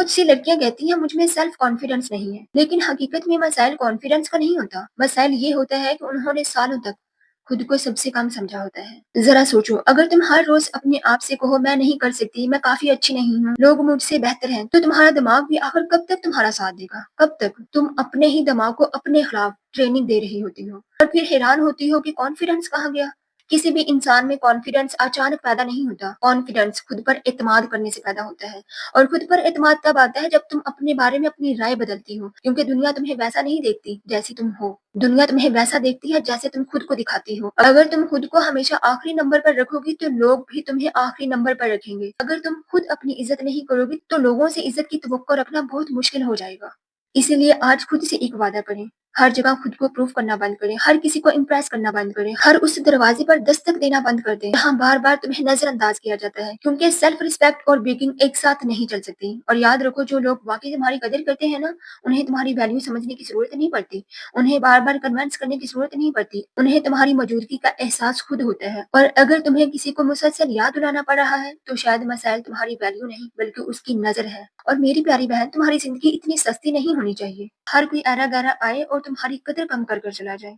बहुत सी लड़कियां कहती हैं मुझ में सेल्फ कॉन्फिडेंस नहीं है, लेकिन हकीकत में मसाइल कॉन्फिडेंस का नहीं होता। मसाइल ये होता है कि उन्होंने सालों तक खुद को सबसे कम समझा होता है। जरा सोचो, अगर तुम हर रोज अपने आप से कहो मैं नहीं कर सकती, मैं काफी अच्छी नहीं हूँ, लोग मुझसे बेहतर हैं, तो तुम्हारा दिमाग भी आखिर कब तक तुम्हारा साथ देगा? कब तक? तुम अपने ही दिमाग को अपने खिलाफ ट्रेनिंग दे रही होती हो और फिर हैरान होती हो कि कॉन्फिडेंस कहाँ गया। किसी भी इंसान में कॉन्फिडेंस अचानक पैदा नहीं होता। कॉन्फिडेंस खुद पर एतमाद करने से पैदा होता है। और खुद पर एतमाद तब आता है जब तुम अपने बारे में अपनी राय बदलती हो, क्योंकि दुनिया तुम्हें वैसा नहीं देखती जैसी तुम हो। दुनिया तुम्हें वैसा देखती है जैसे तुम खुद को दिखाती हो। अगर तुम खुद को हमेशा आखिरी नंबर पर रखोगी तो लोग भी तुम्हें आखिरी नंबर पर रखेंगे। अगर तुम खुद अपनी इज्जत नहीं करोगी तो लोगों से इज्जत की तवक्को रखना बहुत मुश्किल हो जाएगा। इसीलिए आज खुद से एक वादा करें, हर जगह खुद को प्रूफ करना बंद करें, हर किसी को इम्प्रेस करना बंद करें, हर उस दरवाजे पर दस्तक देना बंद कर दें जहाँ बार बार तुम्हें नजरअंदाज किया जाता है, क्योंकि सेल्फ रिस्पेक्ट और बेकिंग एक साथ नहीं चल सकती। और याद रखो, जो लोग वाकई तुम्हारी कदर करते हैं ना, उन्हें तुम्हारी वैल्यू समझने की जरूरत नहीं पड़ती, उन्हें बार बार कन्विंस करने की जरूरत नहीं पड़ती, उन्हें तुम्हारी मौजूदगी का एहसास खुद होता है। और अगर तुम्हें किसी को मुसलसल याद दिलाना पड़ रहा है तो शायद मसाइल तुम्हारी वैल्यू नहीं बल्कि उसकी नजर है। और मेरी प्यारी बहन, तुम्हारी जिंदगी इतनी सस्ती नहीं होनी चाहिए हर कोई ऐरा गैरा आए और तुम्हारी कदर कम कर कर चला जाए।